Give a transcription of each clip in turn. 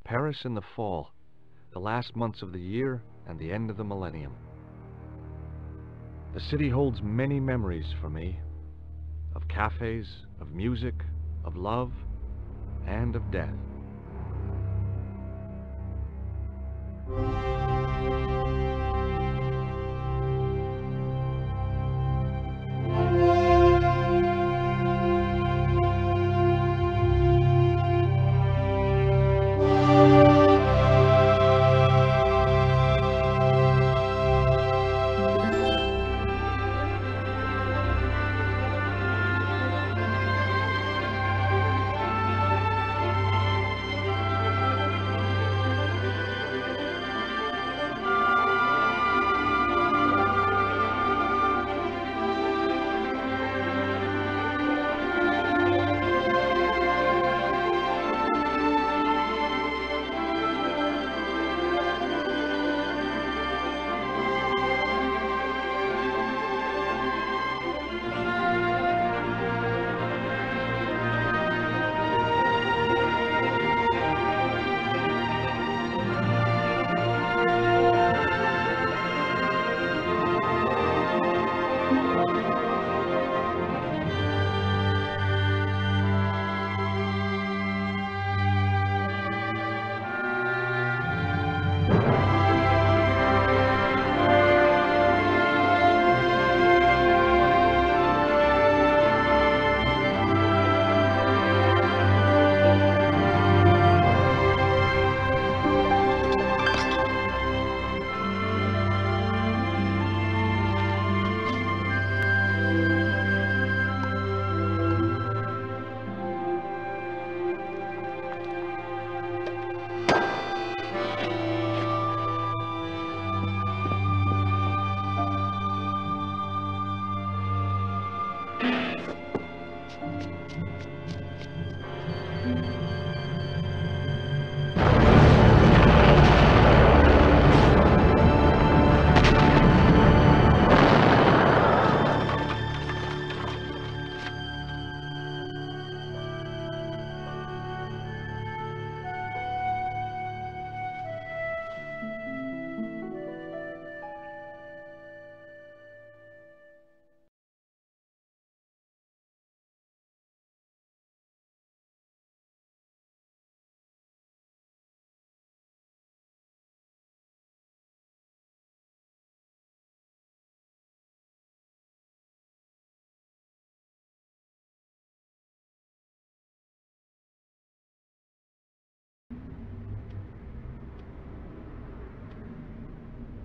Paris in the fall, the last months of the year and the end of the millennium. The city holds many memories for me, of cafes, of music, of love, and of death.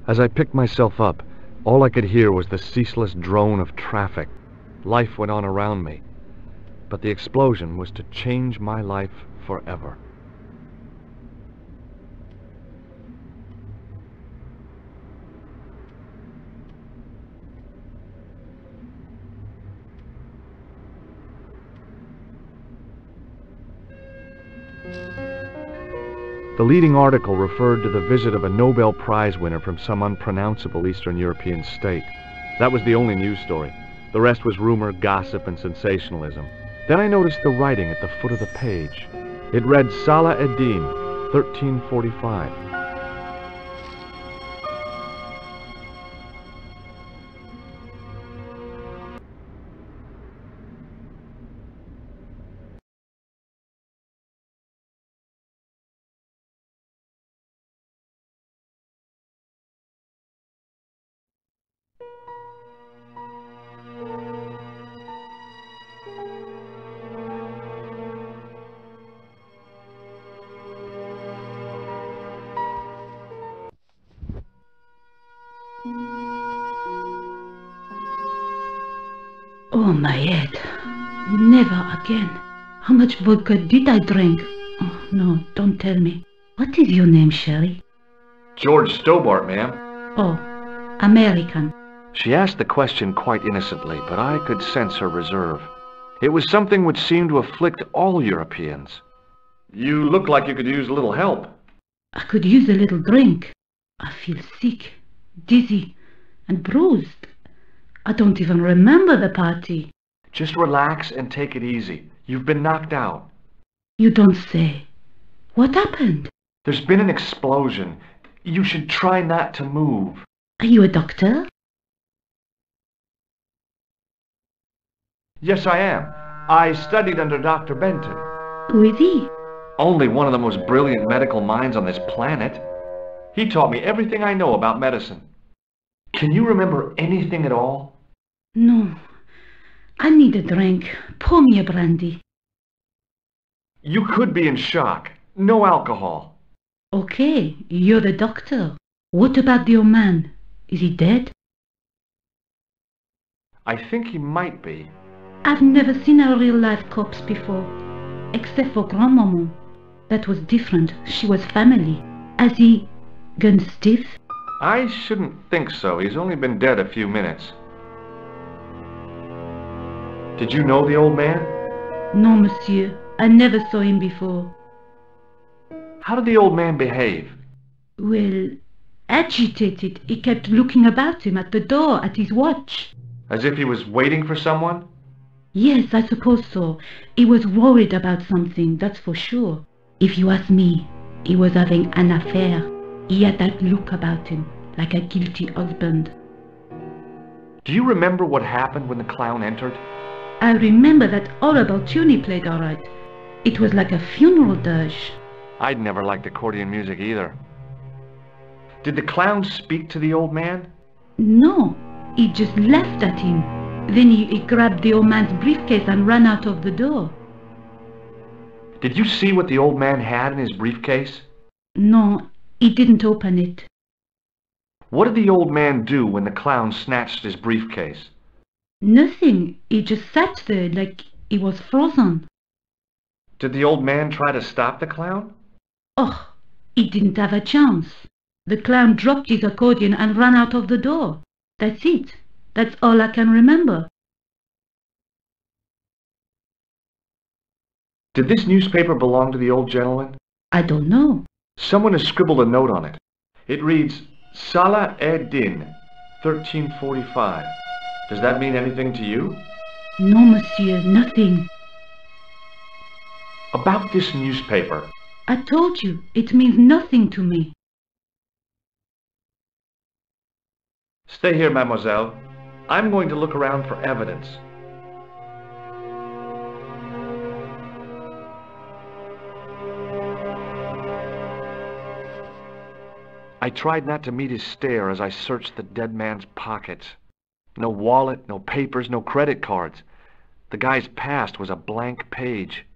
As I picked myself up, all I could hear was the ceaseless drone of traffic. Life went on around me, but the explosion was to change my life forever. The leading article referred to the visit of a Nobel Prize winner from some unpronounceable Eastern European state. That was the only news story. The rest was rumor, gossip, and sensationalism. Then I noticed the writing at the foot of the page. It read Salah ad-Din, 1345. Oh, my head. Never again. How much vodka did I drink? Oh, no, don't tell me. What is your name, Sherry? George Stobart, ma'am. Oh, American. She asked the question quite innocently, but I could sense her reserve. It was something which seemed to afflict all Europeans. You look like you could use a little help. I could use a little drink. I feel sick, dizzy, and bruised. I don't even remember the party. Just relax and take it easy. You've been knocked out. You don't say. What happened? There's been an explosion. You should try not to move. Are you a doctor? Yes, I am. I studied under Dr. Benton. Who is he? Only one of the most brilliant medical minds on this planet. He taught me everything I know about medicine. Can you remember anything at all? No. I need a drink. Pour me a brandy. You could be in shock. No alcohol. Okay, you're the doctor. What about the old man? Is he dead? I think he might be. I've never seen a real-life corpse before, except for Grandmaman. That was different. She was family. Has he gone stiff? I shouldn't think so. He's only been dead a few minutes. Did you know the old man? No, monsieur. I never saw him before. How did the old man behave? Well, agitated. He kept looking about him at the door, at his watch. As if he was waiting for someone? Yes, I suppose so. He was worried about something, that's for sure. If you ask me, he was having an affair. He had that look about him, like a guilty husband. Do you remember what happened when the clown entered? I remember that horrible tune he played all right. It was like a funeral dirge. I'd never liked accordion music either. Did the clown speak to the old man? No, he just laughed at him. Then he grabbed the old man's briefcase and ran out of the door. Did you see what the old man had in his briefcase? No, he didn't open it. What did the old man do when the clown snatched his briefcase? Nothing. He just sat there like he was frozen. Did the old man try to stop the clown? Oh, he didn't have a chance. The clown dropped his accordion and ran out of the door. That's it. That's all I can remember. Did this newspaper belong to the old gentleman? I don't know. Someone has scribbled a note on it. It reads, Salah Ed-Din, 1345. Does that mean anything to you? No, monsieur, nothing. About this newspaper. I told you, it means nothing to me. Stay here, mademoiselle. I'm going to look around for evidence. I tried not to meet his stare as I searched the dead man's pockets. No wallet, no papers, no credit cards. The guy's past was a blank page.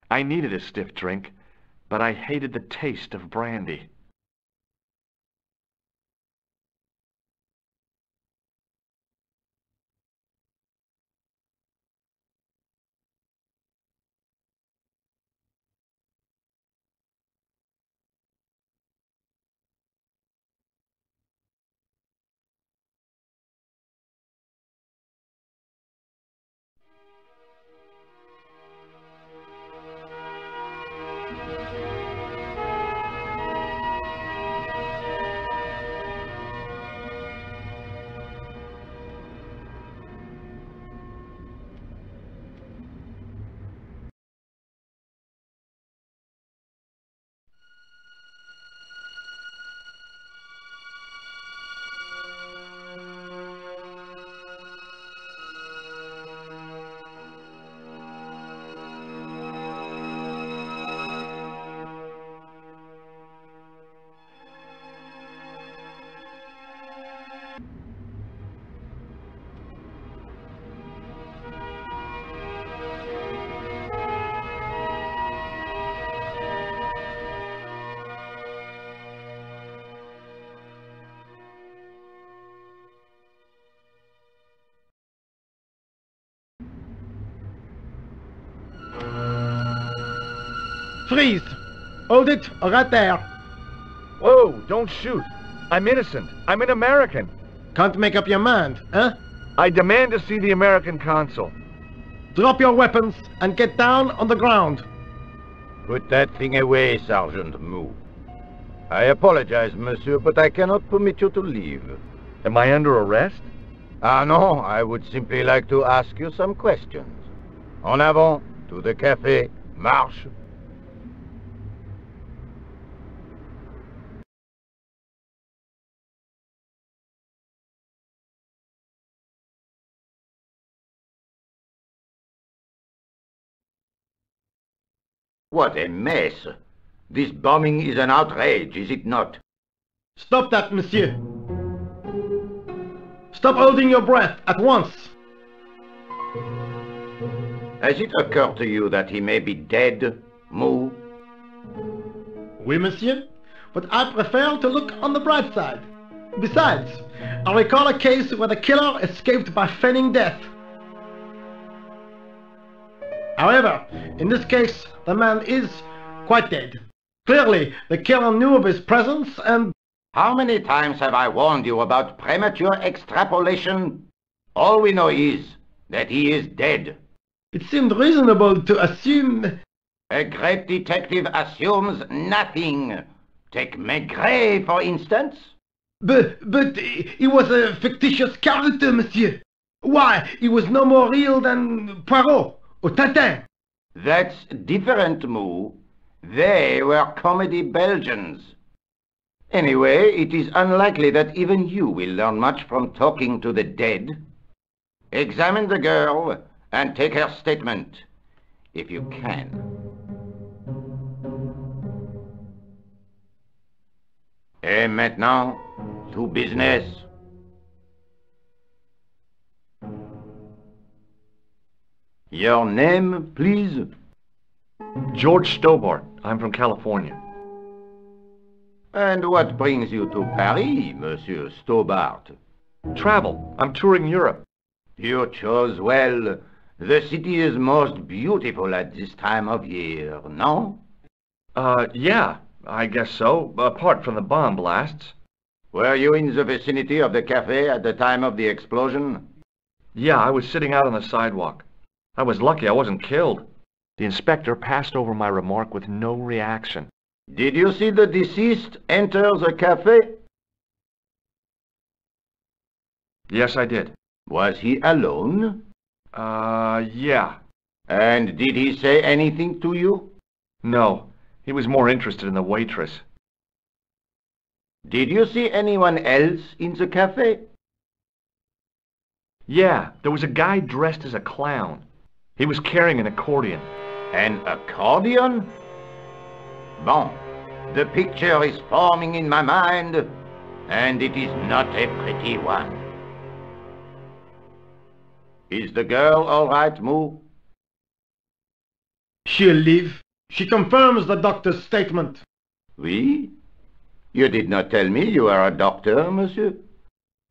I needed a stiff drink, but I hated the taste of brandy. Freeze! Hold it, right there. Whoa, don't shoot. I'm innocent. I'm an American. Can't make up your mind, huh? I demand to see the American consul. Drop your weapons and get down on the ground. Put that thing away, Sergeant. Move. I apologize, monsieur, but I cannot permit you to leave. Am I under arrest? Ah, no, I would simply like to ask you some questions. En avant, to the café, marche. What a mess! This bombing is an outrage, is it not? Stop that, monsieur. Stop holding your breath at once. Has it occurred to you that he may be dead, Mou? Oui, monsieur, but I prefer to look on the bright side. Besides, I recall a case where the killer escaped by feigning death. However, in this case, the man is quite dead. Clearly, the killer knew of his presence and... How many times have I warned you about premature extrapolation? All we know is that he is dead. It seemed reasonable to assume... A great detective assumes nothing. Take Maigret, for instance. But he was a fictitious character, monsieur. Why, he was no more real than Poirot or Tintin. That's different, Mou. They were comedy Belgians. Anyway, it is unlikely that even you will learn much from talking to the dead. Examine the girl and take her statement, if you can. Et maintenant, to business. Your name, please? George Stobart. I'm from California. And what brings you to Paris, Monsieur Stobart? Travel. I'm touring Europe. You chose well. The city is most beautiful at this time of year, no? Yeah, I guess so, apart from the bomb blasts. Were you in the vicinity of the cafe at the time of the explosion? Yeah, I was sitting out on the sidewalk. I was lucky I wasn't killed. The inspector passed over my remark with no reaction. Did you see the deceased enter the cafe? Yes, I did. Was he alone? Yeah. And did he say anything to you? No, he was more interested in the waitress. Did you see anyone else in the cafe? Yeah, there was a guy dressed as a clown. He was carrying an accordion. An accordion? Bon, the picture is forming in my mind, and it is not a pretty one. Is the girl all right, Mou? She'll live. She confirms the doctor's statement. Oui? You did not tell me you are a doctor, monsieur?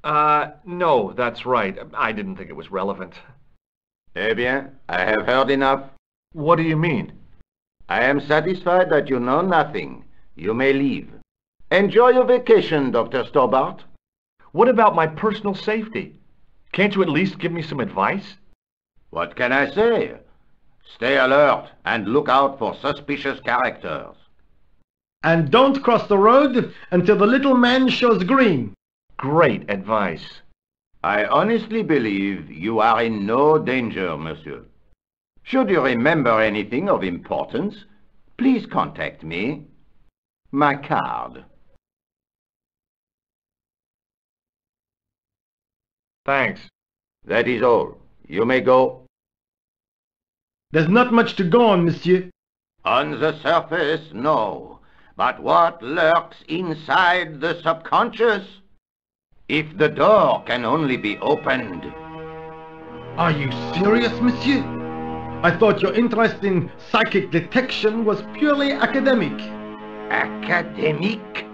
No, that's right. I didn't think it was relevant. Eh bien, I have heard enough. What do you mean? I am satisfied that you know nothing. You may leave. Enjoy your vacation, Dr. Stobart. What about my personal safety? Can't you at least give me some advice? What can I say? Stay alert and look out for suspicious characters. And don't cross the road until the little man shows green. Great advice. I honestly believe you are in no danger, monsieur. Should you remember anything of importance, please contact me. My card. Thanks. That is all. You may go. There's not much to go on, monsieur. On the surface, no. But what lurks inside the subconscious? If the door can only be opened. Are you serious, monsieur? I thought your interest in psychic detection was purely academic. Academic?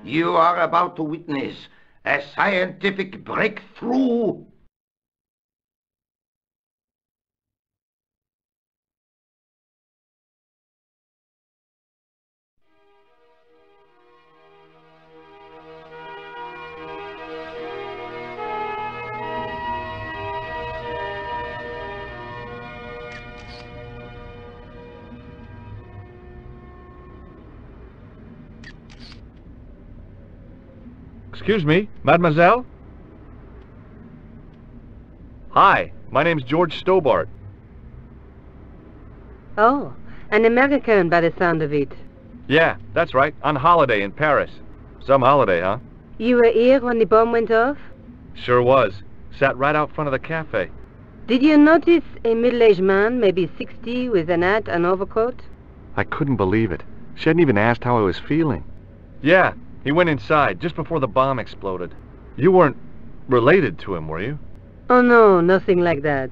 You are about to witness a scientific breakthrough. Excuse me, mademoiselle? Hi, my name's George Stobart. Oh, an American by the sound of it. Yeah, that's right, on holiday in Paris. Some holiday, huh? You were here when the bomb went off? Sure was. Sat right out front of the cafe. Did you notice a middle-aged man, maybe 60, with an hat and overcoat? I couldn't believe it. She hadn't even asked how I was feeling. Yeah, he went inside just before the bomb exploded. You weren't related to him, were you? Oh no, nothing like that.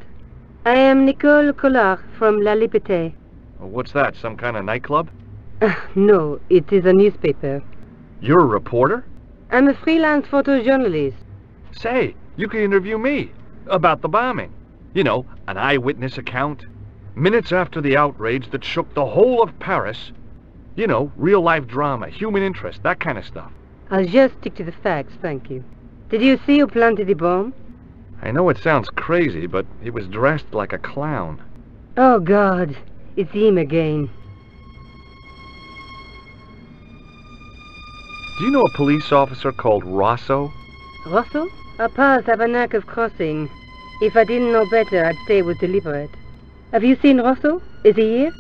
I am Nicole Collard from La Liberté. What's that, some kind of nightclub? No, it is a newspaper. You're a reporter? I'm a freelance photojournalist. Say, you could interview me about the bombing. You know, an eyewitness account. Minutes after the outrage that shook the whole of Paris. You know, real-life drama, human interest, that kind of stuff. I'll just stick to the facts, thank you. Did you see who planted the bomb? I know it sounds crazy, but he was dressed like a clown. Oh, God. It's him again. Do you know a police officer called Rosso? Rosso? Our paths have a knack of crossing. If I didn't know better, I'd say it was deliberate. Have you seen Rosso? Is he here?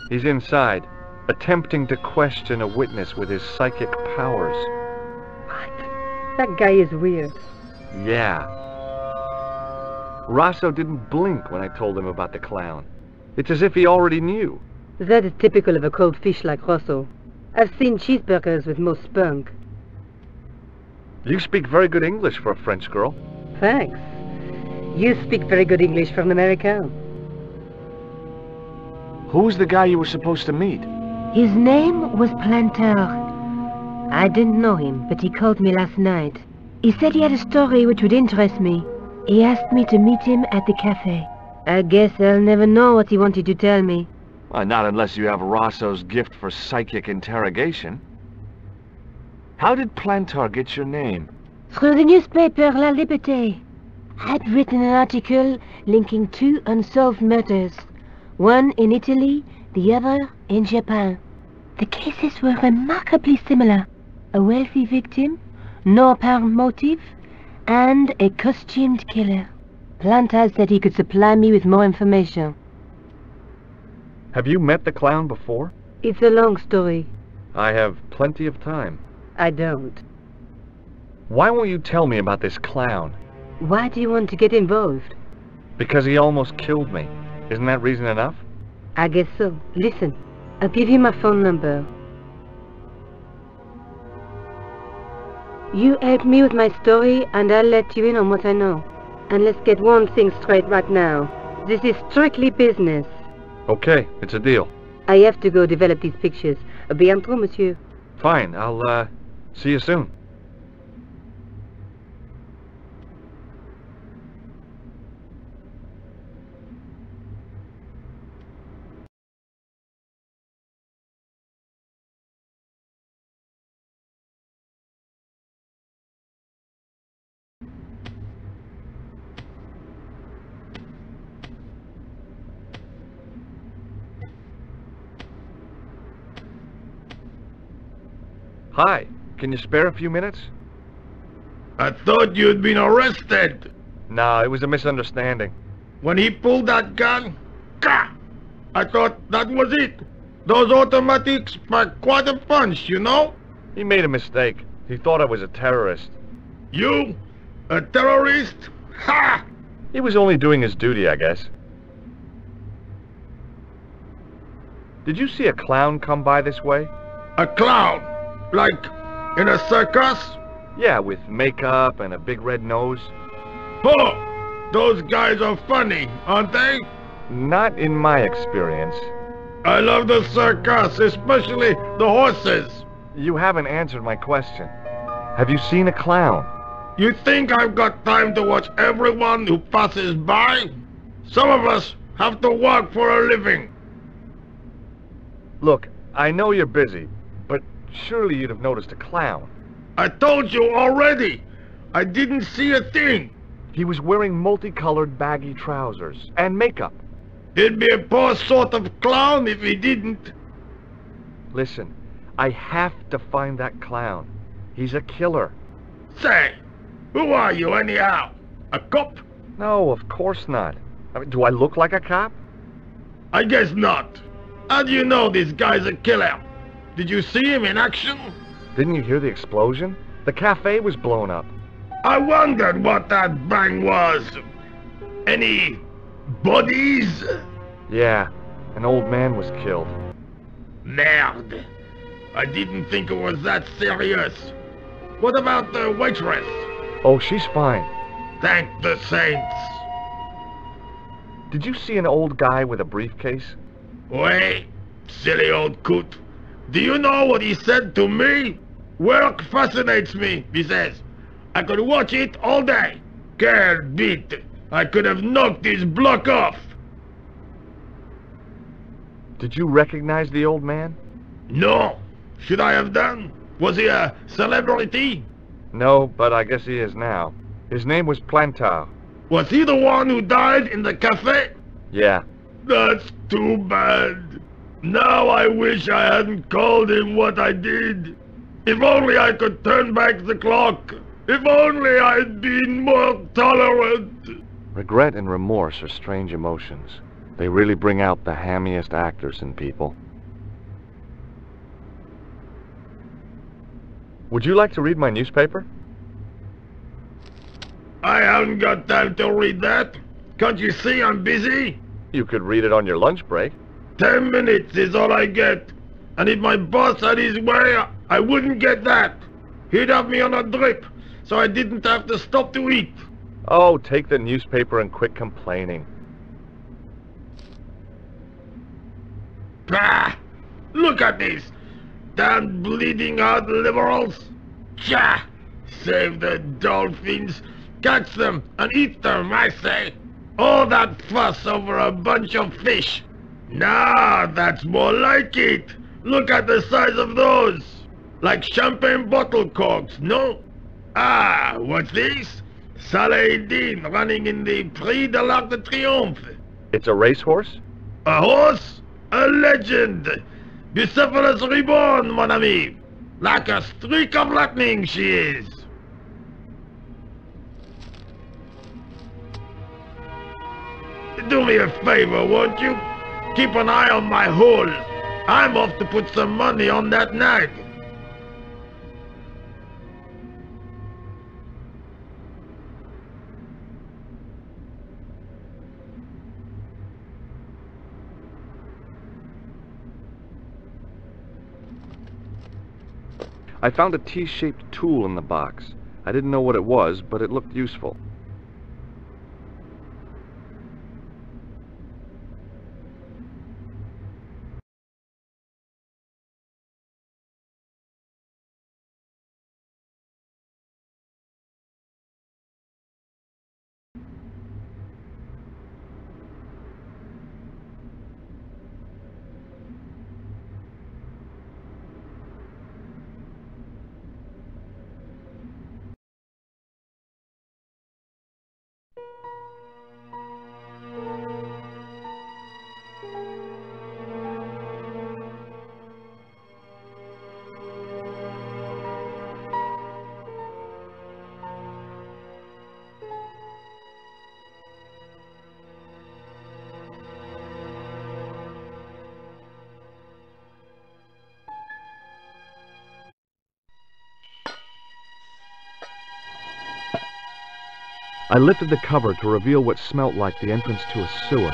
He's inside, attempting to question a witness with his psychic powers. What? That guy is weird. Yeah. Rosso didn't blink when I told him about the clown. It's as if he already knew. That is typical of a cold fish like Rosso. I've seen cheeseburgers with more spunk. You speak very good English for a French girl. Thanks. You speak very good English for an American. Who's the guy you were supposed to meet? His name was Planter. I didn't know him, but he called me last night. He said he had a story which would interest me. He asked me to meet him at the cafe. I guess I'll never know what he wanted to tell me. Not unless you have Rosso's gift for psychic interrogation. How did Plantar get your name? Through the newspaper La Liberté. I'd written an article linking 2 unsolved murders. One in Italy, the other in Japan. The cases were remarkably similar. A wealthy victim, no apparent motive, and a costumed killer. Plantar said he could supply me with more information. Have you met the clown before? It's a long story. I have plenty of time. I don't. Why won't you tell me about this clown? Why do you want to get involved? Because he almost killed me. Isn't that reason enough? I guess so. Listen, I'll give you my phone number. You help me with my story and I'll let you in on what I know. And let's get one thing straight right now. This is strictly business. Okay, it's a deal. I have to go develop these pictures. À bientôt, monsieur. Fine, I'll, see you soon. Hi, can you spare a few minutes? I thought you'd been arrested. No, it was a misunderstanding. When he pulled that gun, gah! I thought that was it. Those automatics pack quite a punch, you know? He made a mistake. He thought I was a terrorist. You? A terrorist? Ha! He was only doing his duty, I guess. Did you see a clown come by this way? A clown? Like in a circus? Yeah, with makeup and a big red nose. Oh! Those guys are funny, aren't they? Not in my experience. I love the circus, especially the horses. You haven't answered my question. Have you seen a clown? You think I've got time to watch everyone who passes by? Some of us have to work for a living. Look, I know you're busy, but surely you'd have noticed a clown. I told you already. I didn't see a thing. He was wearing multicolored baggy trousers and makeup. He'd be a poor sort of clown if he didn't. Listen, I have to find that clown. He's a killer. Say, who are you anyhow? A cop? No, of course not. I mean, do I look like a cop? I guess not. How do you know this guy's a killer? Did you see him in action? Didn't you hear the explosion? The cafe was blown up. I wondered what that bang was. Any bodies? Yeah, an old man was killed. Merde. I didn't think it was that serious. What about the waitress? Oh, she's fine. Thank the saints. Did you see an old guy with a briefcase? Wait, silly old coot. Do you know what he said to me? Work fascinates me, he says. I could watch it all day. Quelle bite. I could have knocked his block off. Did you recognize the old man? No. Should I have done? Was he a celebrity? No, but I guess he is now. His name was Plantar. Was he the one who died in the cafe? Yeah. That's too bad. Now I wish I hadn't called him what I did. If only I could turn back the clock. If only I'd been more tolerant. Regret and remorse are strange emotions. They really bring out the hammiest actors in people. Would you like to read my newspaper? I haven't got time to read that. Can't you see I'm busy? You could read it on your lunch break. 10 minutes is all I get. And if my boss had his way, I wouldn't get that. He'd have me on a drip, so I didn't have to stop to eat. Oh, take the newspaper and quit complaining. Bah! Look at this. Damn bleeding out liberals. Tcha! Save the dolphins. Catch them and eat them, I say. All that fuss over a bunch of fish. Nah, that's more like it. Look at the size of those. Like champagne bottle corks, no? Ah, what's this? Salah-ed-Din running in the Prix de l'Arc de Triomphe. It's a racehorse? A horse? A legend. Bucephalus reborn, mon ami. Like a streak of lightning she is. Do me a favor, won't you? Keep an eye on my hole. I'm off to put some money on that nag. I found a T-shaped tool in the box. I didn't know what it was, but it looked useful. I lifted the cover to reveal what smelt like the entrance to a sewer.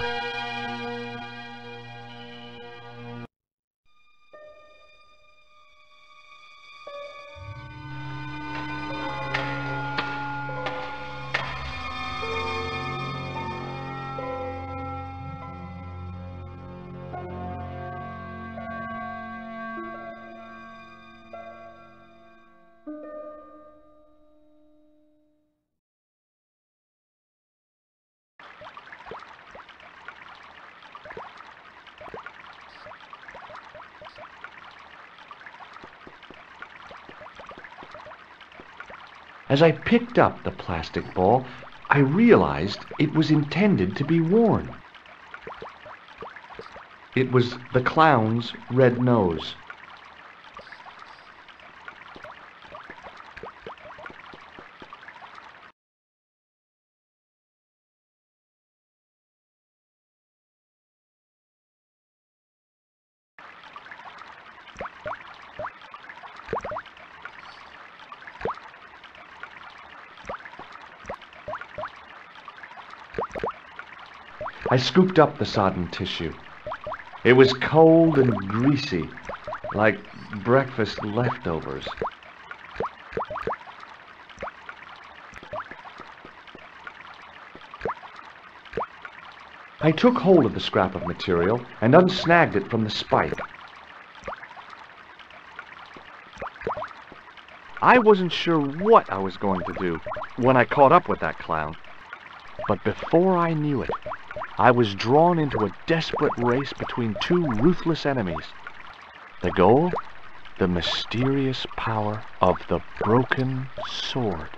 As I picked up the plastic ball, I realized it was intended to be worn. It was the clown's red nose. I scooped up the sodden tissue. It was cold and greasy, like breakfast leftovers. I took hold of the scrap of material and unsnagged it from the spike. I wasn't sure what I was going to do when I caught up with that clown. But before I knew it, I was drawn into a desperate race between two ruthless enemies. The goal? The mysterious power of the broken sword.